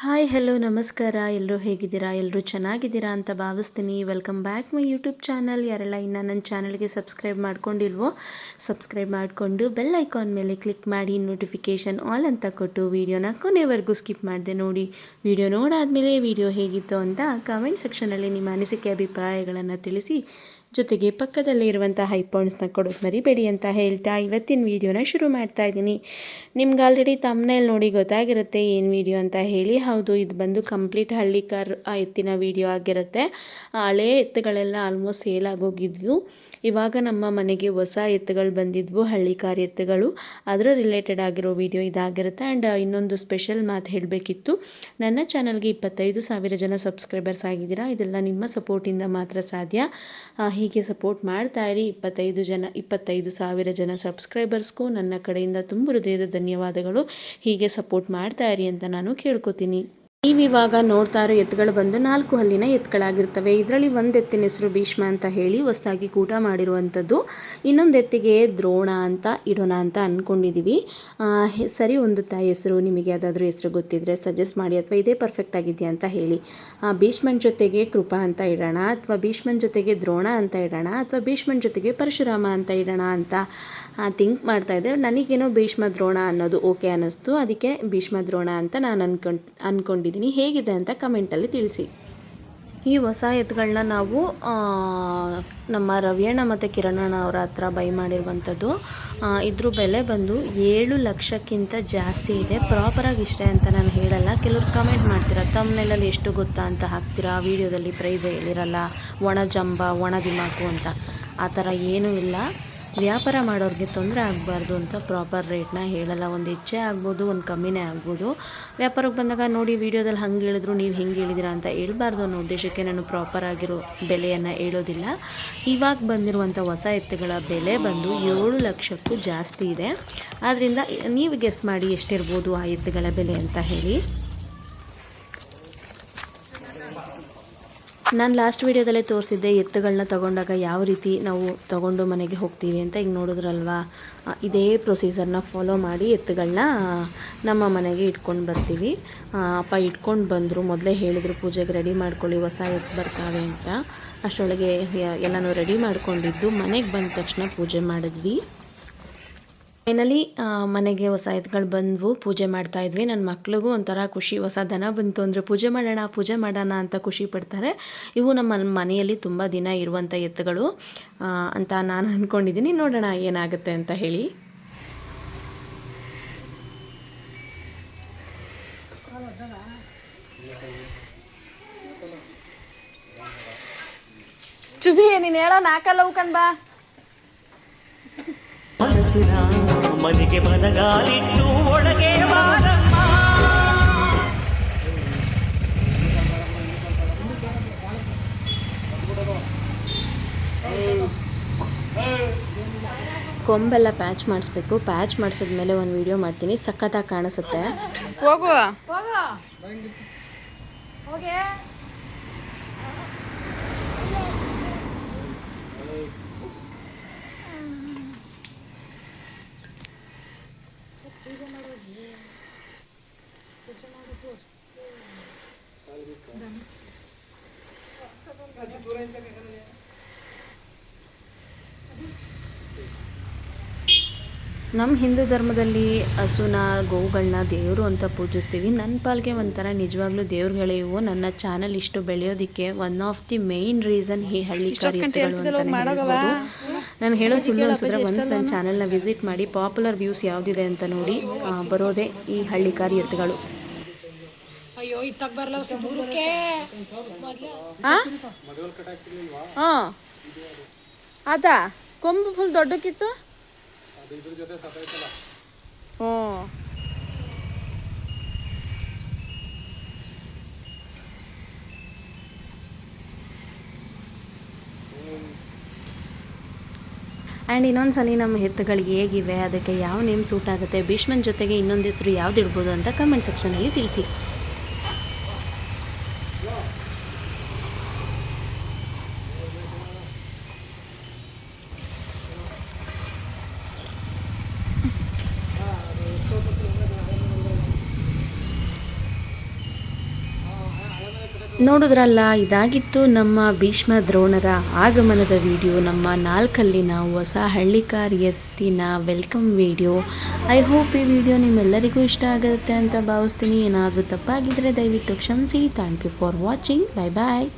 Hi hello ನಮಸ್ಕಾರ. ಎಲ್ಲರೂ ಹೇಗಿದ್ದೀರಾ? ಎಲ್ಲರೂ ಚೆನ್ನಾಗಿದ್ದೀರಾ ಅಂತ ಭಾವಿಸ್ತೀನಿ. Welcome back my YouTube channel. ಯಾರೆಲ್ಲ ಇನ್ನೂ ನನ್ನ ಚಾನಲ್ಗೆ ಸಬ್ಸ್ಕ್ರೈಬ್ ಮಾಡ್ಕೊಂಡಿಲ್ವೋ ಸಬ್ಸ್ಕ್ರೈಬ್ ಮಾಡಿಕೊಂಡು ಬೆಲ್ ಐಕಾನ್ ಮೇಲೆ ಕ್ಲಿಕ್ ಮಾಡಿ ನೋಟಿಫಿಕೇಷನ್ ಆಲ್ ಅಂತ ಕೊಟ್ಟು ವೀಡಿಯೋನ ಕೊನೆವರೆಗೂ ಸ್ಕಿಪ್ ಮಾಡಿದೆ ನೋಡಿ. ವಿಡಿಯೋ ನೋಡಾದಮೇಲೆ ವಿಡಿಯೋ ಹೇಗಿತ್ತು ಅಂತ ಕಮೆಂಟ್ ಸೆಕ್ಷನಲ್ಲಿ ನಿಮ್ಮ ಅನಿಸಿಕೆ ಅಭಿಪ್ರಾಯಗಳನ್ನು ತಿಳಿಸಿ. ಜೊತೆಗೆ ಪಕ್ಕದಲ್ಲೇ ಇರುವಂಥ ಪಾಯಿಂಟ್ಸ್ನ ಕೊಡೋದು ಮರಿಬೇಡಿ ಅಂತ ಹೇಳ್ತಾ ಇವತ್ತಿನ ವೀಡಿಯೋನ ಶುರು ಮಾಡ್ತಾ ಇದ್ದೀನಿ. ನಿಮ್ಗೆ ಆಲ್ರೆಡಿ ತಮ್ನೇಲ್ ನೋಡಿ ಗೊತ್ತಾಗಿರುತ್ತೆ ಏನು ವೀಡಿಯೋ ಅಂತ ಹೇಳಿ. ಹೌದು, ಇದು ಬಂದು ಕಂಪ್ಲೀಟ್ ಹಳ್ಳಿ ಕಾರ್ ಎತ್ತಿನ ವೀಡಿಯೋ ಆಗಿರುತ್ತೆ. ಹಳೆ ಎತ್ತುಗಳೆಲ್ಲ ಆಲ್ಮೋಸ್ಟ್ ಸೇಲ್ ಆಗೋಗಿದ್ವು. ಇವಾಗ ನಮ್ಮ ಮನೆಗೆ ಹೊಸ ಎತ್ತುಗಳು ಬಂದಿದ್ವು, ಹಳ್ಳಿ ಕಾರ್ ಎತ್ತುಗಳು. ಅದರ ರಿಲೇಟೆಡ್ ಆಗಿರೋ ವಿಡಿಯೋ ಇದಾಗಿರುತ್ತೆ. ಆ್ಯಂಡ್ ಇನ್ನೊಂದು ಸ್ಪೆಷಲ್ ಮಾತು ಹೇಳಬೇಕಿತ್ತು. ನನ್ನ ಚಾನಲ್ಗೆ 25,000 ಜನ ಸಬ್ಸ್ಕ್ರೈಬರ್ಸ್ ಆಗಿದ್ದೀರಾ. ಇದೆಲ್ಲ ನಿಮ್ಮ ಸಪೋರ್ಟಿಂದ ಮಾತ್ರ ಸಾಧ್ಯ. ಹೀಗೆ ಸಪೋರ್ಟ್ ಮಾಡ್ತಾ ಇರಿ. 25,000 ಜನ ಸಬ್ಸ್ಕ್ರೈಬರ್ಸ್ಗೂ ನನ್ನ ಕಡೆಯಿಂದ ತುಂಬ ಹೃದಯದ ಧನ್ಯವಾದಗಳು. ಹೀಗೆ ಸಪೋರ್ಟ್ ಮಾಡ್ತಾ ಇರಿ ಅಂತ ನಾನು ಕೇಳ್ಕೊತೀನಿ. ನೀವಿವಾಗ ನೋಡ್ತಾ ಇರೋ ಎತ್ತುಗಳು ಬಂದು 4 ಹಲ್ಲಿನ ಎತ್ತುಗಳಾಗಿರ್ತವೆ. ಇದರಲ್ಲಿ ಒಂದು ಎತ್ತಿನ ಹೆಸರು ಭೀಷ್ಮ ಅಂತ ಹೇಳಿ ಹೊಸದಾಗಿ ಕೂಟ ಮಾಡಿರುವಂಥದ್ದು. ಇನ್ನೊಂದು ಎತ್ತಿಗೆ ದ್ರೋಣ ಅಂತ ಇಡೋಣ ಅಂತ ಅಂದ್ಕೊಂಡಿದ್ದೀವಿ. ಸರಿ ಹೊಂದುತ್ತಾ ಹೆಸರು? ನಿಮಗೆ ಯಾವುದಾದ್ರೂ ಹೆಸರು ಗೊತ್ತಿದ್ದರೆ ಸಜೆಸ್ಟ್ ಮಾಡಿ, ಅಥವಾ ಇದೇ ಪರ್ಫೆಕ್ಟ್ ಆಗಿದೆಯಾ ಅಂತ ಹೇಳಿ. ಭೀಷ್ಮನ ಜೊತೆಗೆ ಕೃಪಾ ಅಂತ ಇಡೋಣ, ಅಥವಾ ಭೀಷ್ಮನ ಜೊತೆಗೆ ದ್ರೋಣ ಅಂತ ಇಡೋಣ, ಅಥವಾ ಭೀಷ್ಮನ ಜೊತೆಗೆ ಪರಶುರಾಮ ಅಂತ ಇಡೋಣ ಅಂತ ಥಿಂಕ್ ಮಾಡ್ತಾಯಿದ್ದೆ. ನನಗೇನೋ ಭೀಷ್ಮ ದ್ರೋಣ ಅನ್ನೋದು ಓಕೆ ಅನ್ನಿಸ್ತು. ಅದಕ್ಕೆ ಭೀಷ್ಮ ದ್ರೋಣ ಅಂತ ನಾನು ಅಂದ್ಕೊಂಡಿದ್ದೀನಿ. ಹೇಗಿದೆ ಅಂತ ಕಮೆಂಟಲ್ಲಿ ತಿಳಿಸಿ. ಈ ಹೊಸ ಎತ್ತುಗಳನ್ನ ನಾವು ನಮ್ಮ ರವಿಯಣ್ಣ ಮತ್ತು ಕಿರಣಣ್ಣ ಅವರ ಹತ್ರ ಬೈ ಮಾಡಿರುವಂಥದ್ದು. ಇದ್ರ ಬೆಲೆ ಬಂದು 7 ಲಕ್ಷಕ್ಕಿಂತ ಜಾಸ್ತಿ ಇದೆ. ಪ್ರಾಪರಾಗಿ ಇಷ್ಟೇ ಅಂತ ನಾನು ಹೇಳಲ್ಲ. ಕೆಲವ್ರು ಕಮೆಂಟ್ ಮಾಡ್ತೀರಾ, ತಮ್ಮನೇಲಲ್ಲಿ ಎಷ್ಟು ಗೊತ್ತಾ ಅಂತ ಹಾಕ್ತೀರಾ, ವೀಡಿಯೋದಲ್ಲಿ ಪ್ರೈಸ್ ಹೇಳಿರಲ್ಲ, ಒಣ ಜಂಬ ಒಣ ದಿಮಾಕು ಅಂತ. ಆ ಥರ ಏನೂ ಇಲ್ಲ. ವ್ಯಾಪಾರ ಮಾಡೋರಿಗೆ ತೊಂದರೆ ಆಗಬಾರ್ದು ಅಂತ ಪ್ರಾಪರ್ ರೇಟ್ನ ಹೇಳಲ್ಲ. ಒಂದು ಹೆಚ್ಚೇ ಆಗ್ಬೋದು, ಒಂದು ಕಮ್ಮಿನೇ ಆಗ್ಬೋದು. ವ್ಯಾಪಾರಕ್ಕೆ ಬಂದಾಗ ನೋಡಿ ವೀಡಿಯೋದಲ್ಲಿ ಹಂಗೆ ಹೇಳಿದ್ರು ನೀವು ಹಿಂಗೆ ಹೇಳಿದಿರಾ ಅಂತ ಹೇಳ್ಬಾರ್ದು ಅನ್ನೋ ಉದ್ದೇಶಕ್ಕೆ ನಾನು ಪ್ರಾಪರ್ ಆಗಿರೋ ಬೆಲೆಯನ್ನು ಹೇಳೋದಿಲ್ಲ. ಇವಾಗ ಬಂದಿರುವಂಥ ಹೊಸ ಎತ್ತುಗಳ ಬೆಲೆ ಬಂದು 7 ಲಕ್ಷಕ್ಕೂ ಜಾಸ್ತಿ ಇದೆ. ಆದ್ದರಿಂದ ನೀವು ಗೆಸ್ ಮಾಡಿ ಎಷ್ಟಿರ್ಬೋದು ಆ ಎತ್ತುಗಳ ಬೆಲೆ ಅಂತ ಹೇಳಿ. ನಾನು ಲಾಸ್ಟ್ ವೀಡಿಯೋದಲ್ಲೇ ತೋರಿಸಿದ್ದೆ ಎತ್ತುಗಳನ್ನ ತೊಗೊಂಡಾಗ ಯಾವ ರೀತಿ ನಾವು ತೊಗೊಂಡು ಮನೆಗೆ ಹೋಗ್ತೀವಿ ಅಂತ. ಈಗ ನೋಡಿದ್ರಲ್ವಾ, ಇದೇ ಪ್ರೊಸೀಜರ್ನ ಫಾಲೋ ಮಾಡಿ ಎತ್ತುಗಳನ್ನ ನಮ್ಮ ಮನೆಗೆ ಇಟ್ಕೊಂಡು ಬರ್ತೀವಿ. ಅಪ್ಪ ಇಟ್ಕೊಂಡು ಬಂದರು, ಮೊದಲೇ ಹೇಳಿದರು ಪೂಜೆಗೆ ರೆಡಿ ಮಾಡ್ಕೊಳ್ಳಿ, ಹೊಸ ಎತ್ತು ಬರ್ತಾವೆ ಅಂತ. ಅಷ್ಟರೊಳಗೆ ಎಲ್ಲನೂ ರೆಡಿ ಮಾಡ್ಕೊಂಡಿದ್ದು ಮನೆಗೆ ಬಂದ ತಕ್ಷಣ ಪೂಜೆ ಮಾಡಿದ್ವಿ. ಫೈನಲಿ ಮನೆಗೆ ಹೊಸ ಎತ್ತುಗಳು ಬಂದವು, ಪೂಜೆ ಮಾಡ್ತಾಯಿದ್ವಿ. ನನ್ನ ಮಕ್ಳಿಗೂ ಒಂಥರ ಖುಷಿ, ಹೊಸ ದನ ಬಂತು ಅಂದರೆ ಪೂಜೆ ಮಾಡೋಣ ಅಂತ ಖುಷಿ ಪಡ್ತಾರೆ. ಇವು ನಮ್ಮ ಮನೆಯಲ್ಲಿ ತುಂಬ ದಿನ ಇರುವಂಥ ಎತ್ತುಗಳು ಅಂತ ನಾನು ಅಂದ್ಕೊಂಡಿದ್ದೀನಿ. ನೋಡೋಣ ಏನಾಗುತ್ತೆ ಅಂತ ಹೇಳಿ. ಚುಬಿ ನೀನು ಹೇಳೋ ನಾಕಲ್ಲ ಉಕಂಡ್ ಬಾ. ಮನಸ್ಸಿನ ಮನೆಗೆ ಬದಗಾಲಿಟ್ಟು ಒಳಗೆ ಬಾರಮ್ಮ. ಕೊಂಬೆಲ್ಲ ಪ್ಯಾಚ್ ಮಾಡಿಸ್ಬೇಕು. ಪ್ಯಾಚ್ ಮಾಡಿಸಿದ್ಮೇಲೆ ಒಂದು ವಿಡಿಯೋ ಮಾಡ್ತೀನಿ, ಸಖತ್ತಾಗಿ ಕಾಣಿಸುತ್ತೆ. ಹೋಗುವ ನಮ್ಮ ಹಿಂದೂ ಧರ್ಮದಲ್ಲಿ ಹಸುನ ಗೋವುಗಳನ್ನ ದೇವರು ಅಂತ ಪೂಜಿಸ್ತೀವಿ. ನನ್ನ ಪಾಲ್ಗೆ ಒಂಥರ ನಿಜವಾಗ್ಲೂ ದೇವ್ರುಗಳೇ ಇವು. ನನ್ನ ಚಾನಲ್ ಇಷ್ಟು ಬೆಳೆಯೋದಕ್ಕೆ one of the main reason ಈ ಹಳ್ಳಿ ಕಾರ್ ಎತ್ತುಗಳು ಅಂತಲೇ ಹೇಳ್ಬೋದು. ನಾನು ಹೇಳೋದು ಸುಳ್ಳು ಅನ್ಸಿದ್ರೆ ಒನ್ಸ್ ನನ್ನ ಚಾನಲ್ನ ವಿಸಿಟ್ ಮಾಡಿ ಪಾಪ್ಯುಲರ್ ವ್ಯೂಸ್ ಯಾವುದಿದೆ ಅಂತ ನೋಡಿ. ಬರೋದೇ ಈ ಹಳ್ಳಿ ಕಾರ್ ಎತ್ತುಗಳು. ಅಯ್ಯೋ ಇತ್ತಾಗ ಬರಲ್ಲ ದೂರಕ್ಕೆ. ಅದಾ ಕೊಂಬು ಫುಲ್ ದೊಡ್ಡಕ್ಕಿತ್ತು. ಹ್ಞೂ ಆ್ಯಂಡ್ ಇನ್ನೊಂದ್ಸಲಿ ನಮ್ಮ ಎತ್ತುಗಳಿಗೆ ಹೇಗಿವೆ, ಅದಕ್ಕೆ ಯಾವ ನೇಮ್ ಸೂಟ್ ಆಗುತ್ತೆ, ಭೀಷ್ಮನ ಜೊತೆಗೆ ಇನ್ನೊಂದು ಹೆಸರು ಯಾವ್ದು ಇಡ್ಬೋದು ಅಂತ ಕಮೆಂಟ್ ಸೆಕ್ಷನಲ್ಲಿ ತಿಳಿಸಿ. ನೋಡಿದ್ರಲ್ಲ, ಇದಾಗಿತ್ತು ನಮ್ಮ ಭೀಷ್ಮ ದ್ರೋಣರ ಆಗಮನದ ವಿಡಿಯೋ, ನಮ್ಮ 4 ಕಲ್ಲಿನ ಹೊಸ ಹಳ್ಳಿಕಾರ್ ಎತ್ತಿನ ವೆಲ್ಕಮ್ ವಿಡಿಯೋ. ಐ ಹೋಪ್ ಈ ವಿಡಿಯೋ ನಿಮ್ಮೆಲ್ಲರಿಗೂ ಇಷ್ಟ ಆಗುತ್ತೆ ಅಂತ ಭಾವಿಸ್ತೀನಿ. ಏನಾದರೂ ತಪ್ಪಾಗಿದ್ದರೆ ದಯವಿಟ್ಟು ಕ್ಷಮಿಸಿ. Thank you for watching. Bye bye.